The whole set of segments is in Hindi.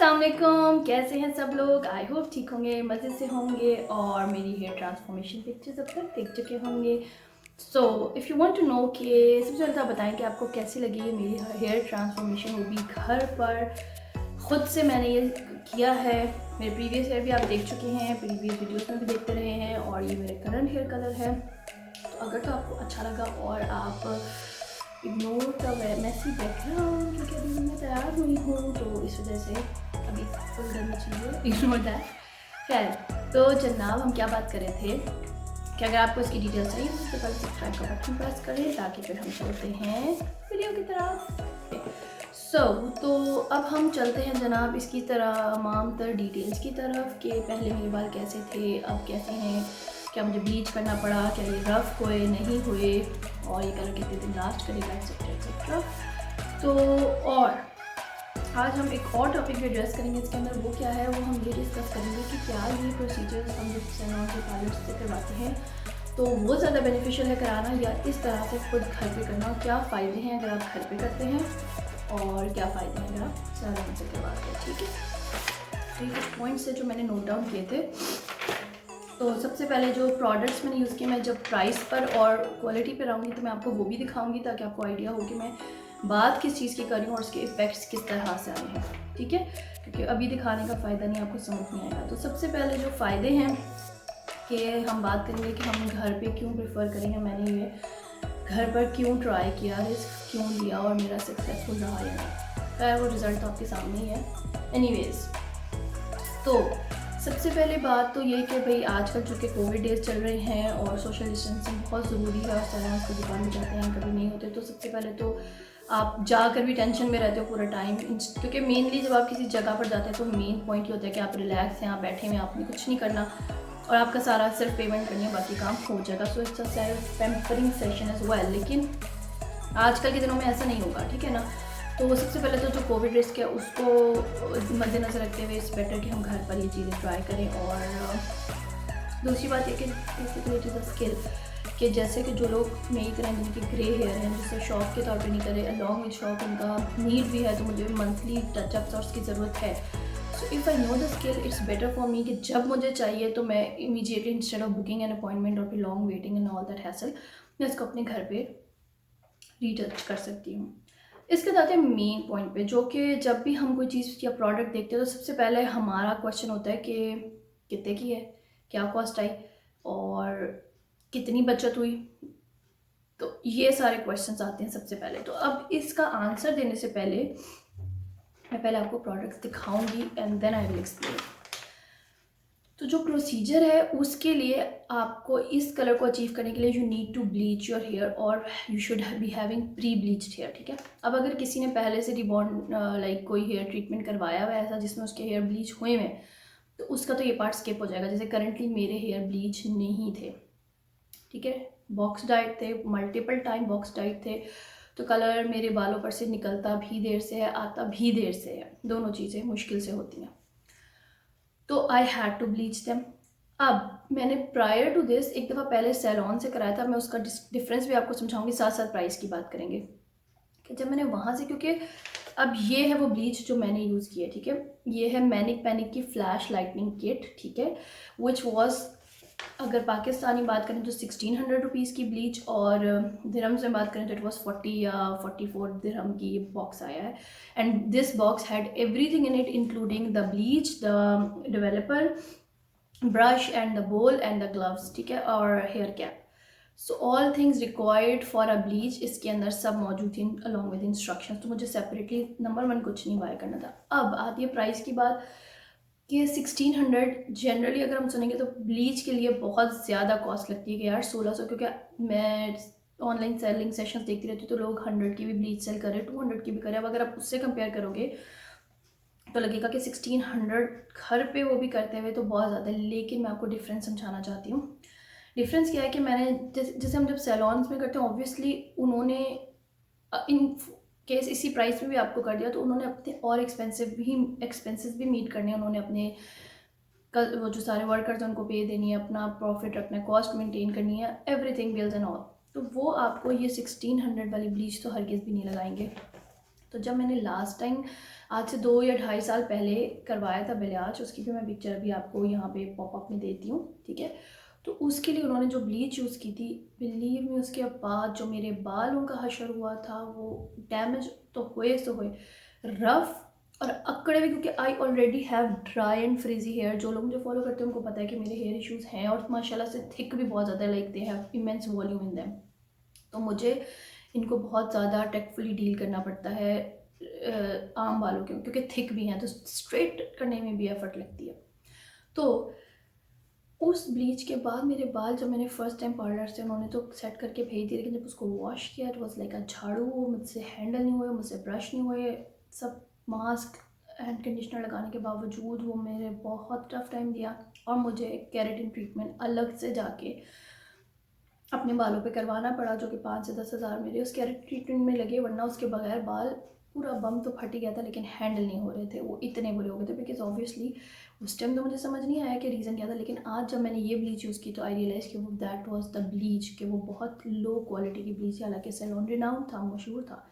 अस्सलामुअलैकुम, कैसे हैं सब लोग। आई होप ठीक होंगे, मज़े से होंगे और मेरी हेयर ट्रांसफॉर्मेशन पिक्चर्स अब तक देख चुके होंगे। So if you want to know कि सबसे पहले तो आप बताएं कि आपको कैसी लगी है मेरी हेयर ट्रांसफॉर्मेशन। वो भी घर पर ख़ुद से मैंने ये किया है। मेरे प्रीवियस हेयर भी आप देख चुके हैं, प्रीवियस वीडियोस में भी देखते रहे हैं, और ये मेरे करंट हेयर कलर है। तो अगर तो आपको अच्छा लगा और आप इग्नोर द मैसी बैकग्राउंड, क्योंकि अभी मैं तैयार हुई हूँ तो इस वजह से अभी फुल करनी चाहिए, इग्नोर दैट। खैर, तो जनाब हम क्या बात कर रहे थे कि अगर आपको इसकी डिटेल्स चाहिए तो सबसे पहले सब्सक्राइब का बटन प्रेस करें ताकि फिर हम चलते हैं वीडियो की तरफ। तो अब हम चलते हैं जनाब इसकी तरह तमाम तर डिटेल्स की तरफ कि पहले मेरे बाल कैसे थे, अब कैसे हैं, क्या मुझे ब्लीच करना पड़ा, क्या ये रफ़ हुए नहीं हुए, और ये कलर कितने दिन लास्ट करेगा, एक्सेट्रा एक्सेट्रा। तो और आज हम एक और टॉपिक भी एड्रेस करेंगे इसके अंदर। वो क्या है, वो हम ये डिस्कस करेंगे कि क्या ये प्रोसीजर्स हम जो सैलून के पार्लर से करवाते हैं तो वो ज़्यादा बेनिफिशियल है कराना, या इस तरह से खुद घर पे करना। क्या फ़ायदे हैं अगर आप घर पे करते हैं और क्या फ़ायदे हैं अगर आप सैलून से करवाते हैं। ठीक है, तो ये कुछ पॉइंट्स है जो मैंने नोट डाउन किए थे। तो सबसे पहले जो प्रोडक्ट्स मैंने यूज़ किए, मैं जब प्राइस पर और क्वालिटी पर आऊँगी तो मैं आपको वो भी दिखाऊंगी ताकि आपको आइडिया हो कि मैं बात किस चीज़ की कर रही हूँ और उसके इफ़ेक्ट्स किस तरह से आए हैं। ठीक है, क्योंकि अभी दिखाने का फ़ायदा नहीं, आपको समझ नहीं आएगा। तो सबसे पहले जो फ़ायदे हैं कि हम बात करेंगे कि हम घर पे क्यों प्रेफर करेंगे, मैंने ये घर पर क्यों ट्राई किया, रिस्क क्यों लिया और मेरा सक्सेसफुल रहा या नहीं। खैर वो रिज़ल्ट तो आपके सामने ही है। एनीवेज़, तो सबसे पहले बात तो ये कि भाई आजकल चूँकि कोविड डेज चल रहे हैं और सोशल डिस्टेंसिंग बहुत ज़रूरी है, और सैलून की दुकान में जाते हैं कभी नहीं होते, तो सबसे पहले तो आप जाकर भी टेंशन में रहते हो पूरा टाइम, क्योंकि मेनली जब आप किसी जगह पर जाते हैं तो मेन पॉइंट ये होता है कि आप रिलैक्स हैं, आप बैठे हुए, आपने कुछ नहीं करना और आपका सारा सिर्फ पेमेंट करनी है, बाकी काम हो जाएगा। So it's a self pampering session as well. लेकिन आजकल के दिनों में ऐसा नहीं होगा, ठीक है ना। तो सबसे पहले तो जो कोविड रिस्क है उसको मद्देनज़र रखते हुए इट्स बेटर कि हम घर पर ये चीज़ें ट्राई करें। और दूसरी बात ये कि basically it is a skill, कि जैसे कि जो लोग मेरी तरह जिनके ग्रे हेयर हैं, जिससे शौक के तौर पे नहीं करे, अलॉन्ग विद शौक उनका नीड भी है, तो मुझे मंथली टचअप्स और उसकी ज़रूरत है। So if I know the skill it's better for me कि जब मुझे चाहिए तो मैं immediately instead of booking an appointment और फिर long waiting and all that hassle, मैं इसको अपने घर पे रीटच कर सकती हूँ। इसके साथ है मेन पॉइंट पे, जो कि जब भी हम कोई चीज़ या प्रोडक्ट देखते हैं तो सबसे पहले हमारा क्वेश्चन होता है कि कितने की है, क्या कॉस्ट आई और कितनी बचत हुई। तो ये सारे क्वेश्चंस आते हैं सबसे पहले। तो अब इसका आंसर देने से पहले मैं पहले आपको प्रोडक्ट्स दिखाऊंगी and then I will explain. तो जो प्रोसीजर है उसके लिए आपको इस कलर को अचीव करने के लिए you need to bleach your hair, और you should be having pre bleached hair. ठीक है, अब अगर किसी ने पहले से रिबॉन्ड लाइक कोई हेयर ट्रीटमेंट करवाया हुआ है ऐसा जिसमें उसके हेयर ब्लीच हुए हुए हैं, तो उसका तो ये पार्ट स्किप हो जाएगा। जैसे करंटली मेरे हेयर ब्लीच नहीं थे, ठीक है, बॉक्स डाइट थे, मल्टीपल टाइम बॉक्स डाइट थे, तो कलर मेरे बालों पर से निकलता भी देर से है, आता भी देर से है, दोनों चीज़ें मुश्किल से होती हैं। तो I had to bleach them. अब मैंने प्रायर टू दिस एक दफ़ा पहले सैलॉन से कराया था, मैं उसका डिफरेंस भी आपको समझाऊंगी, साथ साथ प्राइस की बात करेंगे कि जब मैंने वहाँ से, क्योंकि अब ये है वो ब्लीच जो मैंने यूज़ किया है। ठीक है, ये है मैनिक पैनिक की फ्लैश लाइटनिंग किट। ठीक है, विच वॉज, अगर पाकिस्तानी बात करें तो 1600 रुपीज़ की ब्लीच, और दिरहम्स में बात करें तो इट वॉज 40 या 44 दिरहम की ये बॉक्स आया है। And this box had everything in it including the bleach, the developer, brush and the bowl and the gloves. ठीक है, और hair cap. So all things required for a bleach इसके अंदर सब मौजूद थी अलॉन्ग विद इंस्ट्रक्शंस। तो मुझे सेपरेटली नंबर 1 कुछ नहीं बाय करना था। अब आती है प्राइस की बात कि 1600 जनरली अगर हम सुनेंगे तो ब्लीच के लिए बहुत ज़्यादा कॉस्ट लगती है कि यार 1600, क्योंकि मैं ऑनलाइन सेलिंग सेशंस देखती रहती हूँ तो लोग 100 की भी ब्लीच सेल कर रहे हैं, 200 की भी कर रहे हैं। अब अगर आप उससे कंपेयर करोगे तो लगेगा कि 1600 घर पे वो भी करते हुए तो बहुत ज़्यादा है। लेकिन मैं आपको डिफरेंस समझाना चाहती हूँ। डिफरेंस क्या है कि मैंने जैसे हम जब सैलॉन्स में करते हैं ऑब्वियसली उन्होंने इन केस इसी प्राइस में भी आपको कर दिया, तो उन्होंने अपने और एक्सपेंसेस भी मीट करने हैं, उन्होंने अपने वो जो सारे वर्कर्स हैं उनको पे देनी है, अपना प्रॉफिट रखना है, कॉस्ट मेंटेन करनी है, एवरीथिंग बिल्स एंड ऑल। तो वो आपको ये 1600 वाली ब्लीच तो हरगिज़ भी नहीं लगाएंगे। तो जब मैंने लास्ट टाइम आज से 2 या 2.5 साल पहले करवाया था बिलियाज, उसकी भी मैं पिक्चर अभी आपको यहाँ पे पॉपअप में देती हूँ, ठीक है। तो उसके लिए उन्होंने जो ब्लीच यूज़ की थी, बिलीव मी, उसके बाद जो मेरे बालों का हशर हुआ था वो डैमेज तो हुए सो हुए, रफ़ और अकड़े हुए, क्योंकि I already have dry and frizzy hair. जो लोग मुझे फॉलो करते हैं उनको पता है कि मेरे हेयर इश्यूज़ हैं और माशाल्लाह से थिक भी बहुत ज़्यादा, like they have immense volume in them. तो मुझे इनको बहुत ज़्यादा टेक्टफुली डील करना पड़ता है आम बालों के, क्योंकि थिक भी हैं तो स्ट्रेट करने में भी एफर्ट लगती है। तो उस ब्लीच के बाद मेरे बाल, जब मैंने फर्स्ट टाइम पार्लर से, उन्होंने तो सेट करके भेज दिए, लेकिन जब उसको वॉश किया इट वॉज लाइक अ झाड़ू, मुझसे हैंडल नहीं हुए, मुझसे ब्रश नहीं हुए, सब मास्क एंड कंडीशनर लगाने के बावजूद वो मेरे बहुत टफ टाइम दिया। और मुझे केराटिन ट्रीटमेंट अलग से जाके अपने बालों पे करवाना पड़ा, जो कि 5 से 10 हज़ार मेरे उस केराटिन ट्रीटमेंट में लगे, वरना उसके बगैर बाल पूरा बम तो फट ही गया था, लेकिन हैंडल नहीं हो रहे थे, वो इतने बुरे हो गए थे। बिकॉज ऑब्वियसली उस टाइम तो मुझे समझ नहीं आया कि रीज़न क्या था, लेकिन आज जब मैंने ये ब्लीच यूज़ की तो आई रियलाइज़ कि वो दैट वाज द ब्लीच, कि वो बहुत लो क्वालिटी की ब्लीच है। हालांकि सैलून रिनाउंड था, मशहूर था,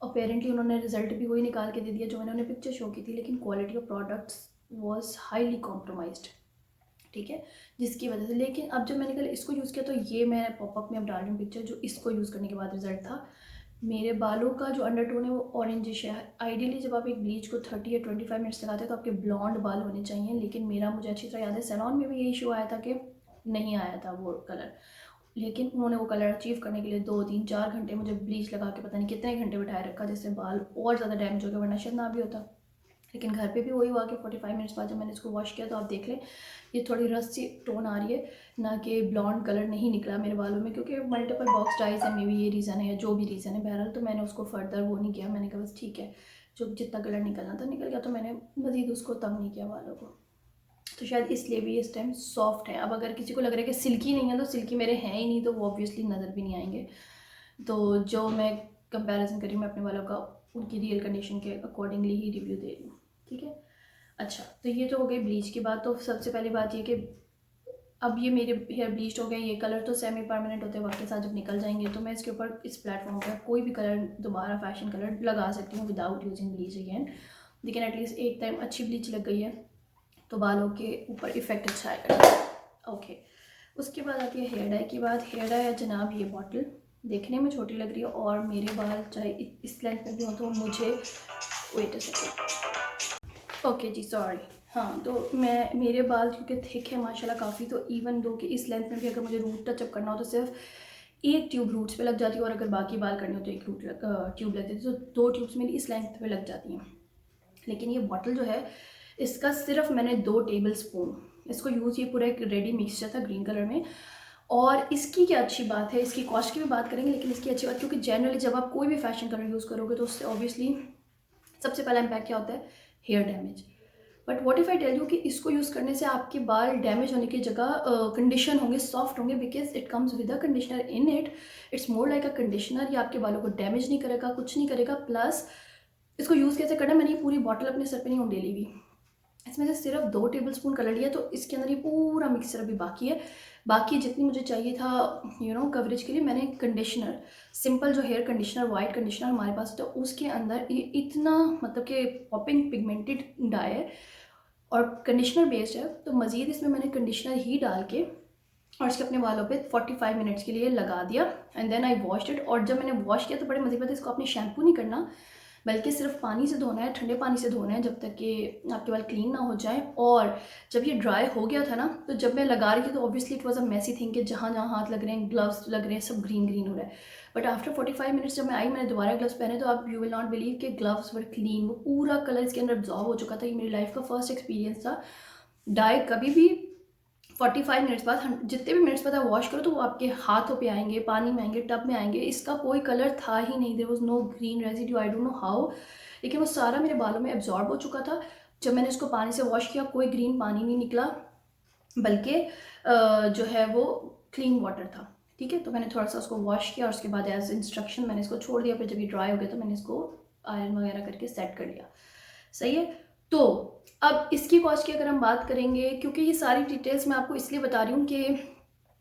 अपेरेंटली उन्होंने रिजल्ट भी वही निकाल के दे दिया जो मैंने उन्हें पिक्चर शो की थी, लेकिन quality of products was highly compromised, ठीक है, जिसकी वजह से। लेकिन अब जब मैंने कल इसको यूज़ किया, तो ये मैं पॉपअप में अब डाल रही हूँ पिक्चर, जो इसको यूज़ करने के बाद रिजल्ट था। मेरे बालों का जो अंडरटोन है वो ऑरेंजिश है। आइडियली जब आप एक ब्लीच को 30 या 25 मिनट्स लगाते हैं तो आपके ब्लॉन्ड बाल होने चाहिए, लेकिन मेरा, मुझे अच्छी तरह याद है, सैलून में भी यही इशू आया था कि नहीं आया था वो कलर। लेकिन उन्होंने वो कलर अचीव करने के लिए 2-3-4 घंटे मुझे ब्लीच लगा के पता नहीं कितने घंटे बिठाए रखा, जिससे बाल और ज़्यादा डैमेज हो गया, वरना शायद ना भी होता। लेकिन घर पे भी वही हुआ कि 45 मिनट्स बाद जब मैंने इसको वॉश किया तो आप देख लें, ये थोड़ी रस्ट सी टोन आ रही है, ना कि ब्लॉन्ड कलर नहीं निकला मेरे बालों में, क्योंकि मल्टीपल बॉक्स डाइज है, मे बी ये रीज़न है या जो भी रीज़न है। बहरहाल तो मैंने उसको फर्दर वो नहीं किया, मैंने कहा बस ठीक है, जो जितना कलर निकलना था निकल गया, तो मैंने मज़ीद उसको तंग नहीं किया बालों को। तो शायद इसलिए भी इस टाइम सॉफ्ट है। अब अगर किसी को लग रहा है कि सिल्की नहीं है, तो सिल्की मेरे हैं ही नहीं, तो वो ऑब्वियसली नज़र भी नहीं आएंगे। तो जो मैं कंपैरिजन करी मैं अपने बालों का, उनकी रियल कंडीशन के अकॉर्डिंगली ही रिव्यू दे रही हूँ, ठीक है। अच्छा, तो ये तो हो गई ब्लीच की बात। तो सबसे पहली बात ये कि अब ये मेरे हेयर ब्लीच हो गए, ये कलर तो सेमी परमानेंट होते हैं, वक्त के साथ जब निकल जाएंगे तो मैं इसके ऊपर इस प्लेटफॉर्म पर कोई भी कलर दोबारा फैशन कलर लगा सकती हूँ विदाउट यूजिंग ब्लीच अगेन। लेकिन एटलीस्ट एक टाइम अच्छी ब्लीच लग गई है तो बालों के ऊपर इफेक्ट अच्छा आएगा। ओके, उसके बाद आती है हेयर डाई की बात। हेयर डाई है जनाब, ये बॉटल देखने में छोटी लग रही है और मेरे बाल चाहे इस लेंथ में भी हो तो मुझे, वेट अ सेकेंड, ओके जी सॉरी, हाँ, तो मैं, मेरे बाल क्योंकि थिक है माशाल्लाह काफ़ी, तो इवन दो कि इस लेंथ में भी अगर मुझे रूट टचअप करना हो तो सिर्फ एक ट्यूब रूट्स पे लग जाती है, और अगर बाकी बाल करने हो तो एक ट्यूब लगती है, तो 2 ट्यूब्स मेरी इस लेंथ पे लग जाती हैं। लेकिन ये बॉटल जो है, इसका सिर्फ मैंने 2 टेबल स्पून इसको यूज़, ये पूरा एक रेडी मिक्सचर था ग्रीन कलर में। और इसकी क्या अच्छी बात है, इसकी कॉस्ट की भी बात करेंगे, लेकिन इसकी अच्छी बात, क्योंकि जनरली जब आप कोई भी फैशन कलर यूज़ करोगे तो उससे ऑब्वियसली सबसे पहला इम्पैक्ट क्या होता है, hair damage. But what if I tell you कि इसको यूज़ करने से आपके बाल डैमेज होने की जगह कंडीशन होंगे, सॉफ्ट होंगे, because it comes with a conditioner in it. It's more like a conditioner. ये आपके बालों को डैमेज नहीं करेगा, कुछ नहीं करेगा। प्लस इसको यूज़ कैसे करना है, मैंने ये पूरी बॉटल अपने सर पे नहीं उंडेली हुई, इसमें से सिर्फ 2 टेबलस्पून कलर लिया, तो इसके अंदर ये पूरा मिक्सचर अभी बाकी है। बाकी जितनी मुझे चाहिए था कवरेज के लिए, मैंने कंडीशनर, सिंपल जो हेयर कंडीशनर, वाइट कंडीशनर हमारे पास, तो उसके अंदर ये इतना, मतलब कि पॉपिंग पिगमेंटेड डाई है और कंडीशनर बेस्ड है, तो मज़ीद इसमें मैंने कंडीशनर ही डाल के और इसके अपने बालों पे 45 मिनट्स के लिए लगा दिया, and then I washed it. और जब मैंने वॉश किया तो बड़े मज़े बात है, इसको आपने शैम्पू नहीं करना, बल्कि सिर्फ पानी से धोना है, ठंडे पानी से धोना है, जब तक कि आपके बाल क्लीन ना हो जाए। और जब ये ड्राई हो गया था ना, तो जब मैं लगा रही थी तो obviously it was a messy thing कि जहाँ जहाँ हाथ लग रहे हैं, ग्लव्स लग रहे हैं, सब ग्रीन ग्रीन हो रहा है। बट आफ्टर 45 मिनट्स जब मैं आई, मैंने दोबारा ग्लव्स पहने, तो आप, यू विल नॉट बिलीव कि ग्लव्स वर क्लीन, वो पूरा कलर इसके अंदर एब्जॉर्ब हो चुका था। ये मेरी लाइफ का फर्स्ट एक्सपीरियंस था। डाई कभी भी 45 मिनट्स बाद, जितने भी मिनट्स बाद आप वॉश करो तो वो आपके हाथों पे आएंगे, पानी में आएंगे, टब में आएंगे। इसका कोई कलर था ही नहीं, there was no green residue, I don't know how, लेकिन वो सारा मेरे बालों में एब्जॉर्ब हो चुका था। जब मैंने इसको पानी से वॉश किया, कोई ग्रीन पानी नहीं निकला, बल्कि जो है वो क्लीन वाटर था, ठीक है। तो मैंने थोड़ा सा उसको वॉश किया और उसके बाद एज इंस्ट्रक्शन मैंने इसको छोड़ दिया। फिर जब ये ड्राई हो गया तो मैंने इसको आयरन वगैरह करके सेट कर लिया, सही है। तो अब इसकी कॉस्ट की अगर हम बात करेंगे, क्योंकि ये सारी डिटेल्स मैं आपको इसलिए बता रही हूँ कि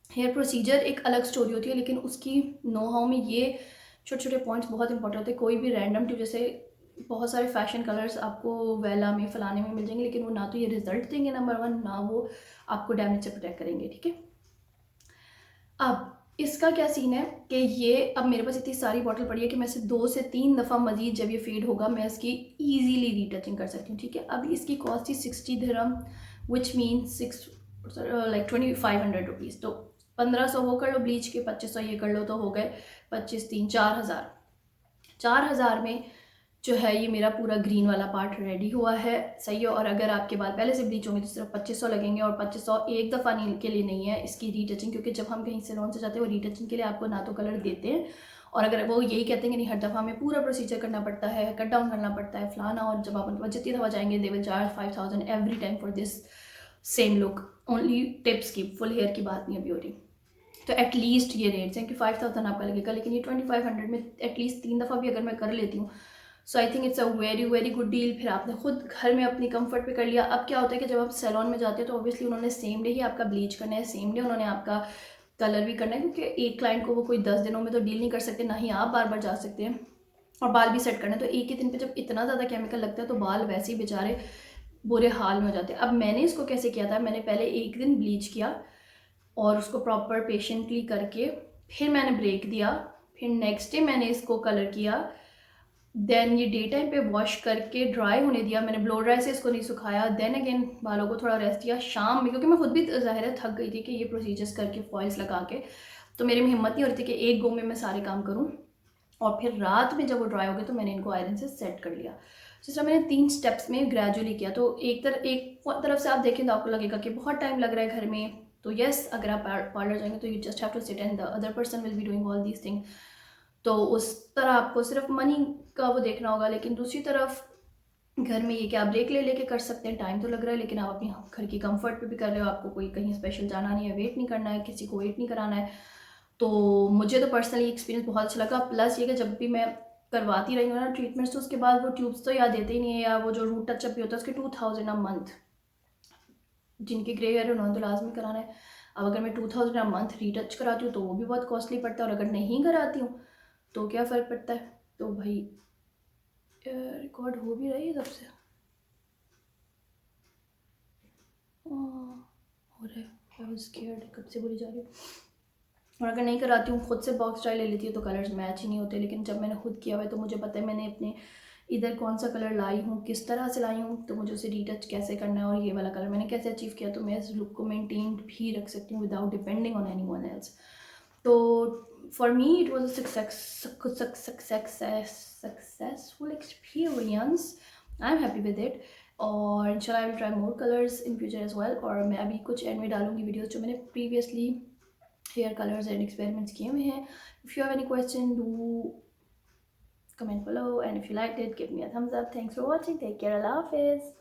हेयर प्रोसीजर एक अलग स्टोरी होती है, लेकिन उसकी नो हाउ में ये छोटे छोटे पॉइंट्स बहुत इंपॉर्टेंट होते हैं। कोई भी रैंडम ट्यूब, जैसे बहुत सारे फैशन कलर्स आपको वेला में फलाने में मिल जाएंगे, लेकिन वो ना तो ये रिजल्ट देंगे नंबर वन, ना वो आपको डैमेज से प्रोटेक्ट करेंगे, ठीक है। अब इसका क्या सीन है कि ये अब मेरे पास इतनी सारी बॉटल पड़ी है कि मैं इसे 2 से 3 दफ़ा मजीद जब ये फेड होगा मैं इसकी ईजीली रीटचिंग कर सकती हूँ, ठीक है। अब इसकी कॉस्ट थी 60 दिरहम, विच मीन 6 लाइक 2500 रुपीज़। तो 1500 वो कर लो ब्लीच के, 2500 ये कर लो, तो हो गए 25 3 4000। 4000 में जो है ये मेरा पूरा ग्रीन वाला पार्ट रेडी हुआ है, सही है। और अगर आपके बाल पहले से ब्लीच होंगे तो सिर्फ 2500 लगेंगे, और 2500 एक दफ़ा नहीं के लिए नहीं है इसकी रीटचिंग, क्योंकि जब हम कहीं सैलून से जाते हैं वो रीटचिंग के लिए आपको ना तो कलर देते हैं, और अगर वो यही कहते हैं कि नहीं हर दफ़ा हमें पूरा प्रोसीजर करना पड़ता है, कट डाउन करना पड़ता है फलाना, और जब आप उनके पास जितनी दफ़ा जाएंगे they will charge 5000 every time for this same look. Only tips की, फुल हेयर की बात नहीं अभी हो रही। तो एटलीस्ट ये रेट्स हैं कि 5000 आपका लगेगा, लेकिन ये 2500 में एटलीस्ट 3 दफ़ा भी अगर मैं कर लेती हूँ, so I think it's a very very good deal. फिर आपने खुद घर में अपनी कंफर्ट पे कर लिया। अब क्या होता है कि जब आप सैलून में जाते हो तो ऑब्वियसली उन्होंने सेम डे ही आपका ब्लीच करना है, सेम डे उन्होंने आपका कलर भी करना है, क्योंकि एक क्लाइंट को वो कोई 10 दिनों में तो डील नहीं कर सकते, ना ही आप बार बार जा सकते हैं, और बाल भी सेट करना है। तो एक ही दिन पे जब इतना ज़्यादा केमिकल लगता है तो बाल वैसे ही बेचारे बुरे हाल में हो जाते हैं। अब मैंने इसको कैसे किया था, मैंने पहले एक दिन ब्लीच किया और उसको प्रॉपर पेशेंटली करके फिर मैंने ब्रेक दिया, फिर नेक्स्ट डे मैंने इसको कलर किया, देन ये डे टाइम पे वॉश करके ड्राई होने दिया, मैंने ब्लो ड्राई से इसको नहीं सुखाया, देन अगेन बालों को थोड़ा रेस्ट दिया शाम में, क्योंकि मैं खुद भी ज़ाहिर है थक गई थी कि ये प्रोसीजर्स करके फॉइल्स लगा के, तो मेरे में हिम्मत नहीं हो रही थी कि एक गो में मैं सारे काम करूँ। और फिर रात में जब वो ड्राई हो गए तो मैंने इनको आयरन से सेट कर लिया। जिस तरह मैंने 3 स्टेप्स में ग्रेजुअली किया, तो एक तरफ से आप देखें तो आपको लगेगा कि बहुत टाइम लग रहा है घर में, तो यस अगर आप पार्लर जाएंगे तो you just have to sit and the other person will be doing all these thing, तो उस तरह आपको सिर्फ मनी का वो देखना होगा। लेकिन दूसरी तरफ घर में ये कि आप ब्रेक ले लेके कर सकते हैं, टाइम तो लग रहा है लेकिन आप अपनी घर की कंफर्ट पे भी कर रहे हो, आपको कोई कहीं स्पेशल जाना नहीं है, वेट नहीं करना है, किसी को वेट नहीं कराना है। तो मुझे तो पर्सनली एक्सपीरियंस बहुत अच्छा लगा। प्लस ये कि जब भी मैं करवाती रही हूँ ना ट्रीटमेंट्स, तो उसके बाद वो ट्यूब्स तो याद देते ही नहीं है, या वो जो रूट टचअप भी होता है उसके 2000 अ मंथ, जिनके ग्रे हेयर उन्होंने तो लाजमी कराना है। अब अगर मैं 2000 अ मंथ रीटच कराती हूँ तो वो भी बहुत कॉस्टली पड़ता है, और अगर नहीं कराती हूँ तो क्या फ़र्क पड़ता है। तो भाई रिकॉर्ड हो भी रही है तब से, हो रहा है, आई वाज स्केयर्ड कब से बोली जा रही हूँ। और अगर नहीं कराती हूँ, खुद से बॉक्स स्टाइल ले लेती हूँ तो कलर्स मैच ही नहीं होते। लेकिन जब मैंने खुद किया हुआ है तो मुझे पता है मैंने अपने इधर कौन सा कलर लाई हूँ, किस तरह से लाई हूँ, तो मुझे उसे रीटच कैसे करना है, और ये वाला कलर मैंने कैसे अचीव किया, तो मैं इस लुक को मेनटेन भी रख सकती हूँ without depending on anyone else. तो for me it was a successful experience, I am happy with it. और इंशाल्लाह I will try more colours in future as well. और मैं अभी कुछ एंड में डालूंगी वीडियोज़ जो मैंने previously hair colors and experiments किए हुए हैं। If you have any question, do comment below, and if you liked it, give me a thumbs up. Thanks for watching. Take care. Allah Hafiz.